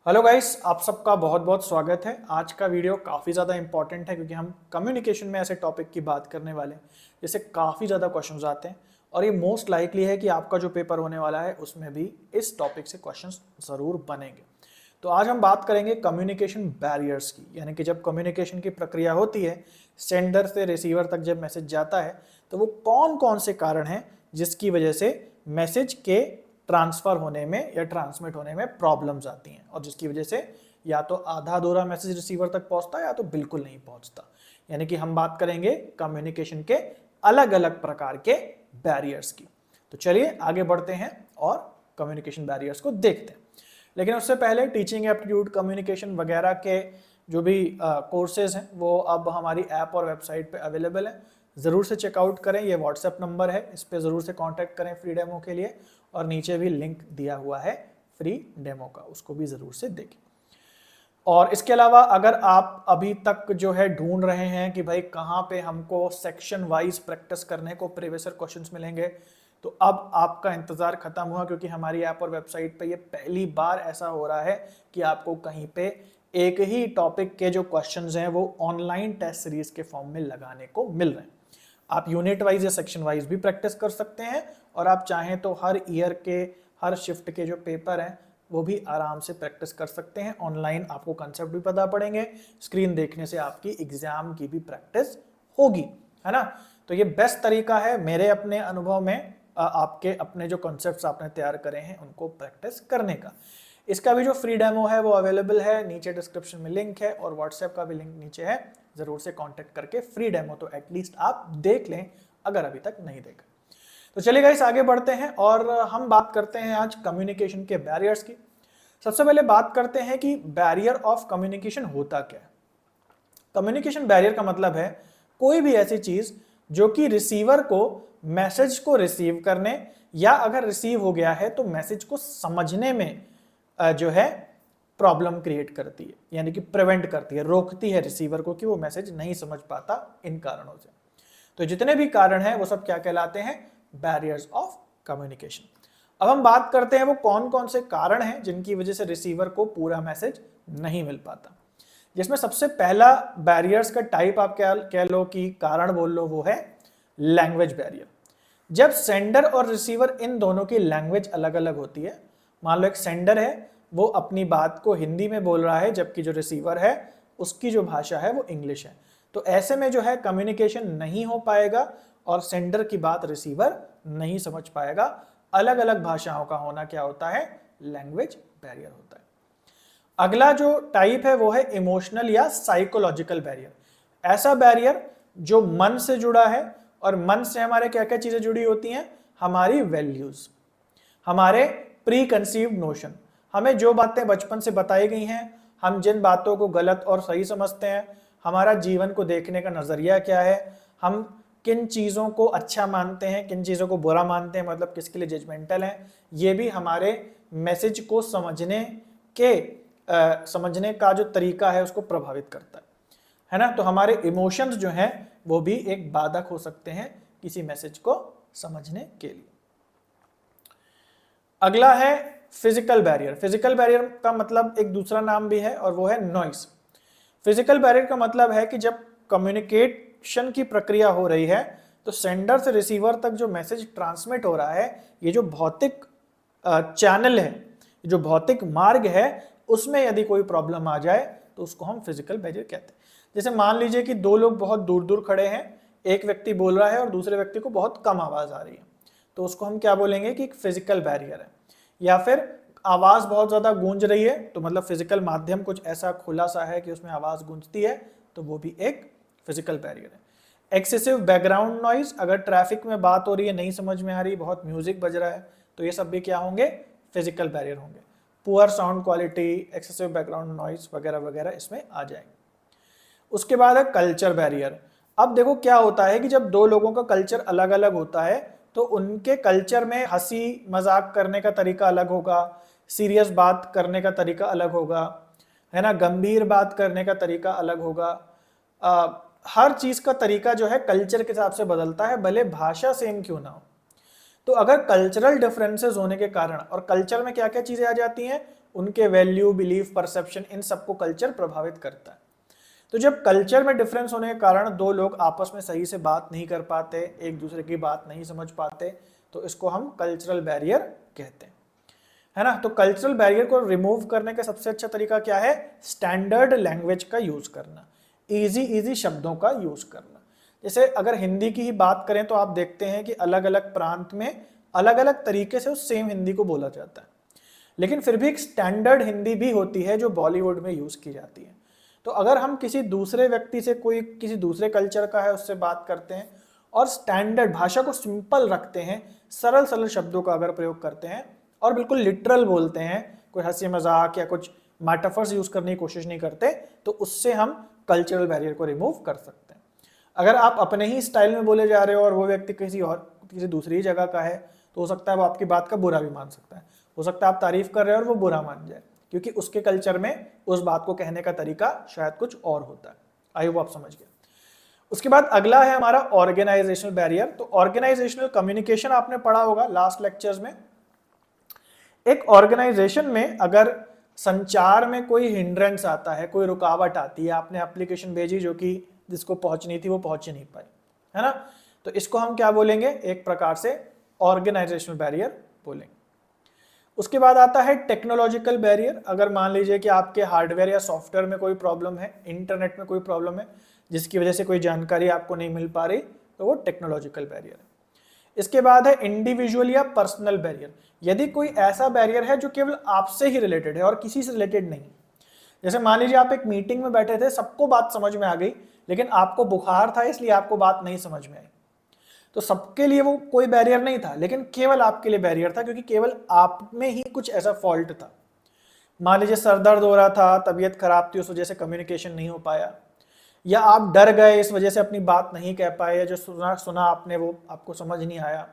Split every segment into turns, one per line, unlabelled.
Hello guys, आप सबका बहुत बहुत स्वागत है। आज का वीडियो काफ़ी ज़्यादा इंपॉर्टेंट है क्योंकि हम कम्युनिकेशन में ऐसे टॉपिक की बात करने वाले हैं जिससे काफ़ी ज़्यादा क्वेश्चंस आते हैं और ये मोस्ट लाइकली है कि आपका जो पेपर होने वाला है उसमें भी इस टॉपिक से क्वेश्चंस ज़रूर बनेंगे। तो आज हम बात करेंगे कम्युनिकेशन बैरियर्स की, यानी कि जब कम्युनिकेशन की प्रक्रिया होती है, सेंडर से रिसीवर तक जब मैसेज जाता है तो वो कौन कौन से कारण हैं जिसकी वजह से मैसेज के ट्रांसफर होने में या ट्रांसमिट होने में प्रॉब्लम्स आती हैं और जिसकी वजह से या तो आधा अधूरा मैसेज रिसीवर तक पहुंचता है या तो बिल्कुल नहीं पहुंचता। यानी कि हम बात करेंगे कम्युनिकेशन के अलग अलग प्रकार के बैरियर्स की। तो चलिए आगे बढ़ते हैं और कम्युनिकेशन बैरियर्स को देखते हैं। लेकिन उससे पहले टीचिंग एप्टीट्यूड, कम्युनिकेशन वगैरह के जो भी कोर्सेज हैं वो अब हमारी ऐप और वेबसाइट पे अवेलेबल है। ज़रूर से चेकआउट करें। ये व्हाट्सएप नंबर है, इस पर ज़रूर से कांटेक्ट करें फ्री डेमो के लिए और नीचे भी लिंक दिया हुआ है फ्री डेमो का, उसको भी ज़रूर से देखें। और इसके अलावा अगर आप अभी तक जो है ढूंढ रहे हैं कि भाई कहाँ पे हमको सेक्शन वाइज प्रैक्टिस करने को प्रीवियस क्वेश्चंस मिलेंगे, तो अब आपका इंतज़ार खत्म हुआ क्योंकि हमारी ऐप और वेबसाइट पे ये पहली बार ऐसा हो रहा है कि आपको कहीं पे एक ही टॉपिक के जो क्वेश्चंस हैं वो ऑनलाइन टेस्ट सीरीज के फॉर्म में लगाने को मिल रहे हैं। आप यूनिट वाइज या सेक्शन वाइज भी प्रैक्टिस कर सकते हैं और आप चाहें तो हर ईयर के हर शिफ्ट के जो पेपर हैं वो भी आराम से प्रैक्टिस कर सकते हैं। ऑनलाइन आपको कंसेप्ट भी पता पड़ेंगे, स्क्रीन देखने से आपकी एग्जाम की भी प्रैक्टिस होगी, है ना। तो ये बेस्ट तरीका है मेरे अपने अनुभव में आपके अपने जो कॉन्सेप्ट्स आपने तैयार करे हैं उनको प्रैक्टिस करने का। इसका भी जो फ्री डेमो है वो अवेलेबल है, नीचे डिस्क्रिप्शन में लिंक है और व्हाट्सएप का भी लिंक नीचे है। ज़रूर से कांटेक्ट करके फ्री डेमो तो एटलीस्ट आप देख लें अगर अभी तक नहीं देखा। तो चलिए गाइस आगे बढ़ते हैं और हम बात करते हैं आज कम्युनिकेशन के बैरियर्स की। सबसे पहले बात करते हैं कि बैरियर ऑफ कम्युनिकेशन होता क्या है। कम्युनिकेशन बैरियर का मतलब है कोई भी ऐसी चीज जो कि रिसीवर को मैसेज को रिसीव करने या अगर रिसीव हो गया है तो मैसेज को समझने में जो है प्रॉब्लम क्रिएट करती है, यानी कि प्रिवेंट करती है, रोकती है रिसीवर को कि वो मैसेज नहीं समझ पाता इन कारणों से। तो जितने भी कारण हैं वो सब क्या कहलाते हैं? Barriers of communication. अब हम बात करते हैं वो कौन कौन से कारण हैं जिनकी वजह से रिसीवर को पूरा मैसेज नहीं मिल पाता। जिसमें सबसे पहला बैरियर्स का टाइप आप क्या कह लो कि कारण बोल लो, वो है लैंग्वेज बैरियर। जब सेंडर और रिसीवर इन दोनों की लैंग्वेज अलग अलग होती है, मान लो एक सेंडर है वो अपनी बात को हिंदी में बोल रहा है जबकि जो रिसीवर है उसकी जो भाषा है वो इंग्लिश है, तो ऐसे में जो है कम्युनिकेशन नहीं हो पाएगा और सेंडर की बात रिसीवर नहीं समझ पाएगा। अलग अलग भाषाओं का होना क्या होता है? लैंग्वेज बैरियर होता है। अगला जो टाइप है वो है इमोशनल या साइकोलॉजिकल बैरियर। ऐसा बैरियर जो मन से जुड़ा है और मन से हमारे क्या क्या चीजें जुड़ी होती हैं? हमारी वैल्यूज, हमारे प्री कंसीव्ड नोशन, हमें जो बातें बचपन से बताई गई हैं, हम जिन बातों को गलत और सही समझते हैं, हमारा जीवन को देखने का नजरिया क्या है, हम किन चीज़ों को अच्छा मानते हैं, किन चीज़ों को बुरा मानते हैं, मतलब किसके लिए जजमेंटल हैं, ये भी हमारे मैसेज को समझने का जो तरीका है उसको प्रभावित करता है ना। तो हमारे इमोशंस जो हैं वो भी एक बाधक हो सकते हैं किसी मैसेज को समझने के लिए। अगला है फिजिकल बैरियर। फिजिकल बैरियर का मतलब एक दूसरा नाम भी है और वो है नॉइस। फिजिकल बैरियर का मतलब है कि जब कम्युनिकेशन की प्रक्रिया हो रही है तो सेंडर से रिसीवर तक जो मैसेज ट्रांसमिट हो रहा है, ये जो भौतिक चैनल है, जो भौतिक मार्ग है, उसमें यदि कोई प्रॉब्लम आ जाए तो उसको हम फिजिकल बैरियर कहते हैं। जैसे मान लीजिए कि दो लोग बहुत दूर दूर खड़े हैं, एक व्यक्ति बोल रहा है और दूसरे व्यक्ति को बहुत कम आवाज आ रही है, तो उसको हम क्या बोलेंगे कि एक फिजिकल बैरियर है। या फिर आवाज बहुत ज्यादा गूंज रही है तो मतलब फिजिकल माध्यम कुछ ऐसा खुला सा है कि उसमें आवाज गूंजती है, तो वो भी एक फिजिकल बैरियर है। एक्सेसिव बैकग्राउंड नॉइज, अगर ट्रैफिक में बात हो रही है, नहीं समझ में आ रही, बहुत म्यूजिक बज रहा है, तो ये सब भी क्या होंगे? फिजिकल बैरियर होंगे। Poor sound quality, excessive background noise वगैरह वगैरह इसमें आ जाएंगे। उसके बाद है कल्चर बैरियर। अब देखो क्या होता है कि जब दो लोगों का कल्चर अलग अलग होता है तो उनके कल्चर में हंसी मजाक करने का तरीका अलग होगा, सीरियस बात करने का तरीका अलग होगा, है ना, गंभीर बात करने का तरीका अलग होगा। हर चीज का तरीका जो है कल्चर के हिसाब से बदलता है, भले भाषा सेम क्यों ना हो। तो अगर कल्चरल डिफरेंसेस होने के कारण, और कल्चर में क्या क्या चीजें आ जाती हैं? उनके वैल्यू, बिलीफ, परसेप्शन, इन सबको कल्चर प्रभावित करता है। तो जब कल्चर में डिफरेंस होने के कारण दो लोग आपस में सही से बात नहीं कर पाते, एक दूसरे की बात नहीं समझ पाते, तो इसको हम कल्चरल बैरियर कहते हैं, है ना। तो कल्चरल बैरियर को रिमूव करने का सबसे अच्छा तरीका क्या है? स्टैंडर्ड लैंग्वेज का यूज करना, इजी शब्दों का यूज करना। जैसे अगर हिंदी की ही बात करें तो आप देखते हैं कि अलग अलग प्रांत में अलग अलग तरीके से उस सेम हिंदी को बोला जाता है, लेकिन फिर भी एक स्टैंडर्ड हिंदी भी होती है जो बॉलीवुड में यूज की जाती है। तो अगर हम किसी दूसरे व्यक्ति से, कोई किसी दूसरे कल्चर का है, उससे बात करते हैं और स्टैंडर्ड भाषा को सिंपल रखते हैं, सरल सरल शब्दों का अगर प्रयोग करते हैं और बिल्कुल लिटरल बोलते हैं, कोई हंसी मजाक या कुछ मेटाफर्स यूज करने की कोशिश नहीं करते, तो उससे हम कल्चरल बैरियर को रिमूव कर सकते हैं। अगर आप अपने ही स्टाइल में बोले जा रहे हो और वो व्यक्ति किसी दूसरी जगह का है, तो हो सकता है वो आपकी बात का बुरा भी मान सकता है। हो सकता है आप तारीफ कर रहे हो और वो बुरा मान जाए, क्योंकि उसके कल्चर में उस बात को कहने का तरीका शायद कुछ और होता है। आई होप आप समझ गए। उसके बाद अगला है हमारा ऑर्गेनाइजेशनल बैरियर। तो ऑर्गेनाइजेशनल कम्युनिकेशन आपने पढ़ा होगा लास्ट लेक्चर्स में। एक ऑर्गेनाइजेशन में अगर संचार में कोई हिंड्रेंस आता है, कोई रुकावट आती है, आपने एप्लीकेशन भेजी जो कि जिसको पहुंचनी थी वो पहुंच ही नहीं पाई, है ना, तो इसको हम क्या बोलेंगे? एक प्रकार से ऑर्गेनाइजेशनल बैरियर बोलेंगे। उसके बाद आता है टेक्नोलॉजिकल बैरियर। अगर मान लीजिए कि आपके हार्डवेयर या सॉफ्टवेयर में कोई प्रॉब्लम है, इंटरनेट में कोई प्रॉब्लम है, जिसकी वजह से कोई जानकारी आपको नहीं मिल पा रही, तो वो टेक्नोलॉजिकल बैरियर है। इसके बाद है इंडिविजुअल या पर्सनल बैरियर। यदि कोई ऐसा बैरियर है जो केवल आपसे ही रिलेटेड है और किसी से रिलेटेड नहीं। जैसे मान लीजिए आप एक मीटिंग में बैठे थे, सबको बात समझ में आ गई, लेकिन आपको बुखार था इसलिए आपको बात नहीं समझ में आई। तो सबके लिए वो कोई बैरियर नहीं था, लेकिन केवल आपके लिए बैरियर था, क्योंकि केवल आप में ही कुछ ऐसा फॉल्ट था। मान लीजिए सर दर्द हो रहा था, तबीयत खराब थी, उस वजह से कम्युनिकेशन नहीं हो पाया, या आप डर गए इस वजह से अपनी बात नहीं कह पाए, या जो सुना आपने वो आपको समझ नहीं आया।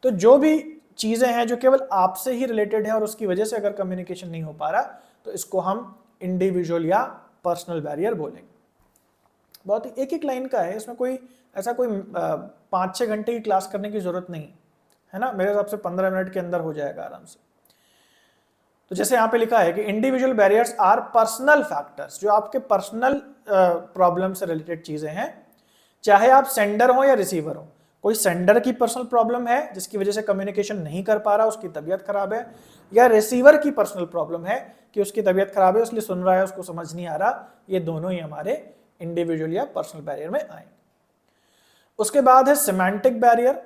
तो जो भी चीजें हैं जो केवल आपसे ही रिलेटेड है और उसकी वजह से अगर कम्युनिकेशन नहीं हो पा रहा, तो इसको हम इंडिविजुअल या पर्सनल बैरियर बोलेंगे। बहुत ही एक लाइन का है, इसमें कोई ऐसा कोई 5-6 घंटे की क्लास करने की जरूरत नहीं है ना। मेरे हिसाब से 15 मिनट के अंदर हो जाएगा आराम से। तो जैसे यहाँ पे लिखा है कि individual barriers are personal factors, जो आपके पर्सनल प्रॉब्लम से रिलेटेड चीजें हैं, चाहे आप सेंडर हो या रिसीवर हो। कोई सेंडर की पर्सनल प्रॉब्लम है जिसकी वजह से कम्युनिकेशन नहीं कर पा रहा, उसकी तबीयत खराब है, या रिसीवर की पर्सनल प्रॉब्लम है कि उसकी तबीयत खराब है इसलिए सुन रहा है, उसको समझ नहीं आ रहा। ये दोनों ही हमारे इंडिविजुअल या पर्सनल बैरियर में आएंगे। उसके बाद है सिमेंटिक बैरियर।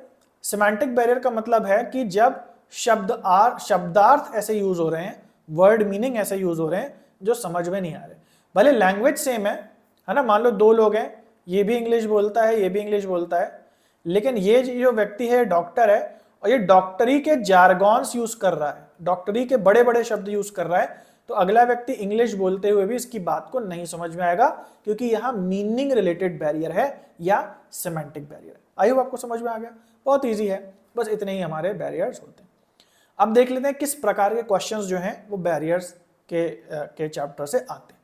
सिमेंटिक बैरियर का मतलब है कि जब शब्दार्थ ऐसे यूज हो रहे हैं, वर्ड मीनिंग ऐसे यूज हो रहे हैं जो समझ में नहीं आ रहे, भले लैंग्वेज सेम है ना। मान लो दो लोग हैं, ये भी इंग्लिश बोलता है, ये भी इंग्लिश बोलता है, लेकिन ये जो व्यक्ति है डॉक्टर है और ये डॉक्टरी के जारगॉन्स यूज कर रहा है, डॉक्टरी के बड़े बड़े शब्द यूज कर रहा है, तो अगला व्यक्ति इंग्लिश बोलते हुए भी इसकी बात को नहीं समझ में आएगा, क्योंकि यहाँ मीनिंग रिलेटेड बैरियर है या सिमेंटिक बैरियर है। आई होप आपको समझ में आ गया। बहुत ईजी है, बस इतने ही हमारे बैरियर्स होते हैं। अब देख लेते हैं किस प्रकार के क्वेश्चंस जो हैं वो बैरियर्स के चैप्टर से आते हैं।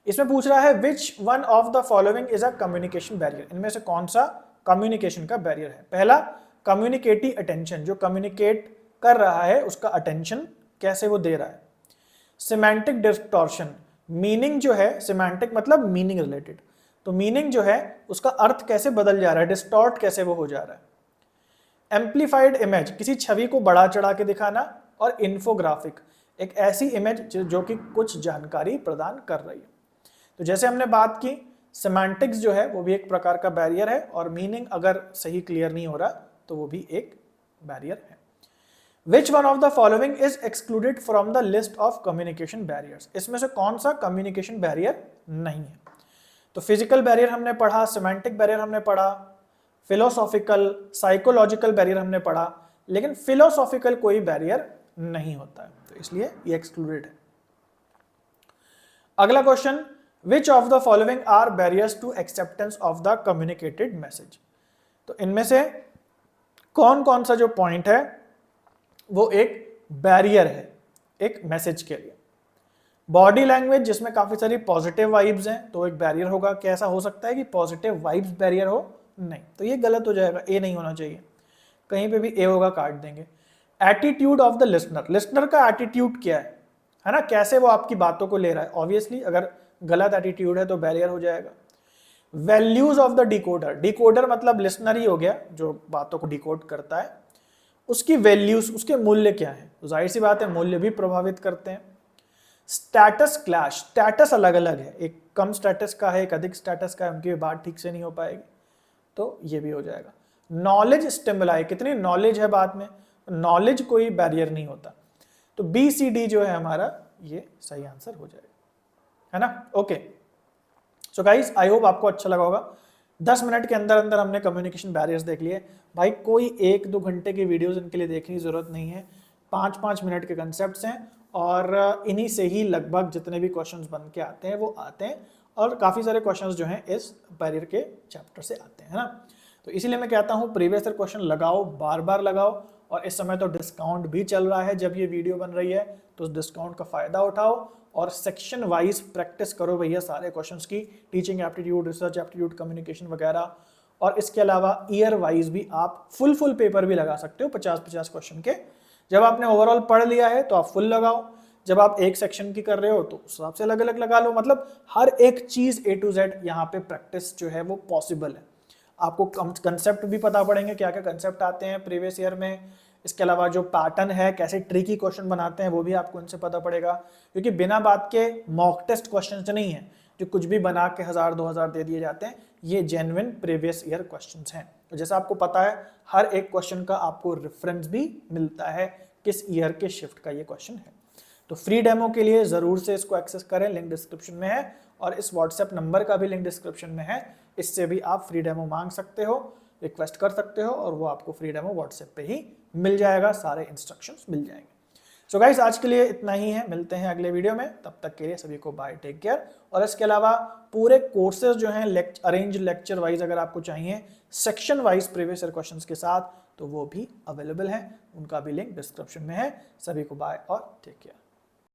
इसमें पूछ रहा है which one of the following is a communication barrier. इनमें से कौन सा कम्युनिकेशन का बैरियर है? पहला, कम्युनिकेटिव अटेंशन, जो कम्युनिकेट कर रहा है उसका अटेंशन कैसे वो दे रहा है। सिमेंटिक डिस्टॉर्शन, मीनिंग जो है, सिमेंटिक मतलब मीनिंग रिलेटेड, तो मीनिंग जो है उसका अर्थ कैसे बदल जा रहा है, डिस्टॉर्ट कैसे वो हो जा रहा है। एम्प्लीफाइड इमेज, किसी छवि को बढ़ा चढ़ा के दिखाना। और इन्फोग्राफिक, एक ऐसी इमेज जो कि कुछ जानकारी प्रदान कर रही है। तो जैसे हमने बात की, सिमेंटिक्स जो है वो भी एक प्रकार का बैरियर है, और मीनिंग अगर सही क्लियर नहीं हो रहा तो वो भी एक बैरियर है। Which one of the following is excluded from the list of communication barriers. इसमें से कौन सा कम्युनिकेशन बैरियर नहीं है? तो फिजिकल बैरियर हमने पढ़ा, सिमेंटिक बैरियर हमने पढ़ा, फिलोसॉफिकल, साइकोलॉजिकल बैरियर हमने पढ़ा, लेकिन फिलोसॉफिकल कोई बैरियर नहीं होता है, तो इसलिए ये एक्सक्लूडेड है। अगला question, which of the following are barriers to acceptance of the communicated message. तो इनमें से कौन कौन सा जो पॉइंट है वो एक बैरियर है एक मैसेज के लिए। बॉडी लैंग्वेज, जिसमें काफी सारी पॉजिटिव वाइब्स हैं, तो एक बैरियर होगा। कैसा हो सकता है कि पॉजिटिव वाइब्स बैरियर हो? नहीं, तो ये गलत हो जाएगा, ए नहीं होना चाहिए, कहीं पे भी ए होगा काट देंगे। Attitude of the listener, listener का एटीट्यूड क्या है है ना, कैसे वो आपकी बातों को ले रहा है। ऑब्वियसली अगर गलत एटीट्यूड है तो बैरियर हो जाएगा। Values of the decoder, decoder मतलब लिसनर ही हो गया जो बातों को डिकोड करता है, उसकी वैल्यूज, उसके मूल्य क्या है, तो जाहिर सी बात है मूल्य भी प्रभावित करते हैं। स्टेटस क्लैश, स्टेटस अलग अलग है, एक कम स्टेटस का है, एक अधिक स्टेटस का है, उनकी बात ठीक से नहीं हो पाएगी, तो ये भी हो जाएगा। नॉलेज स्टिमुलाई, कितनी नॉलेज है बात में, नॉलेज कोई बैरियर नहीं होता। तो बी सी डी जो है हमारा ये सही आंसर हो जाएगा, है ना। Okay, so guys I hope आपको अच्छा लगा होगा। 10 मिनट के अंदर अंदर हमने कम्युनिकेशन बैरियर्स देख लिए। भाई कोई 1-2 घंटे की वीडियोस इनके लिए देखने की जरूरत नहीं है, 5-5 मिनट के कंसेप्ट्स हैं और इन्हीं से ही लगभग जितने भी क्वेश्चंस बन के आते हैं वो आते हैं, और काफ़ी सारे क्वेश्चंस जो हैं इस बैरियर के चैप्टर से आते हैं, है ना। तो इसीलिए मैं कहता हूँ प्रीवियस ईयर क्वेश्चन लगाओ, बार बार लगाओ, और इस समय तो डिस्काउंट भी चल रहा है जब ये वीडियो बन रही है, तो उस डिस्काउंट का फायदा उठाओ और सेक्शन वाइज प्रैक्टिस करो भैया सारे क्वेश्चंस की, teaching aptitude, research aptitude, communication वगैरह। और इसके अलावा ईयर वाइज भी आप फुल पेपर भी लगा सकते हो 50-50 क्वेश्चन के। जब आपने ओवरऑल पढ़ लिया है तो आप फुल लगाओ, जब आप एक सेक्शन की कर रहे हो तो उस हिसाब से अलग अलग लगा लो। मतलब हर एक चीज A to Z यहाँ पे प्रैक्टिस जो है वो पॉसिबल है। आपको कंसेप्ट भी पता पड़ेंगे, क्या क्या कंसेप्ट आते हैं प्रीवियस ईयर में। इसके अलावा जो पैटर्न है, कैसे ट्रिकी क्वेश्चन बनाते हैं, वो भी आपको इनसे पता पड़ेगा, क्योंकि बिना बात के मॉक टेस्ट क्वेश्चन नहीं है जो कुछ भी बना के 1000-2000 दे दिए जाते हैं, ये जेन्युइन प्रीवियस ईयर क्वेश्चंस हैं। तो जैसा आपको पता है हर एक क्वेश्चन का आपको रेफरेंस भी मिलता है, किस ईयर के शिफ्ट का ये क्वेश्चन है। तो फ्री डेमो के लिए जरूर से इसको एक्सेस करें, लिंक डिस्क्रिप्शन में है, और इस व्हाट्सएप नंबर का भी लिंक डिस्क्रिप्शन में है, इससे भी आप फ्री डेमो मांग सकते हो, रिक्वेस्ट कर सकते हो, और वो आपको फ्री डेमो व्हाट्सएप पे ही मिल जाएगा, सारे इंस्ट्रक्शंस मिल जाएंगे। सो गाइस आज के लिए इतना ही है, मिलते हैं अगले वीडियो में, तब तक के लिए सभी को बाय, टेक केयर। और इसके अलावा पूरे कोर्सेज जो हैं अरेंज लेक्चर वाइज अगर आपको चाहिए, section wise previous year questions के साथ, तो वो भी अवेलेबल हैं, उनका भी लिंक डिस्क्रिप्शन में है। सभी को बाय और टेक केयर।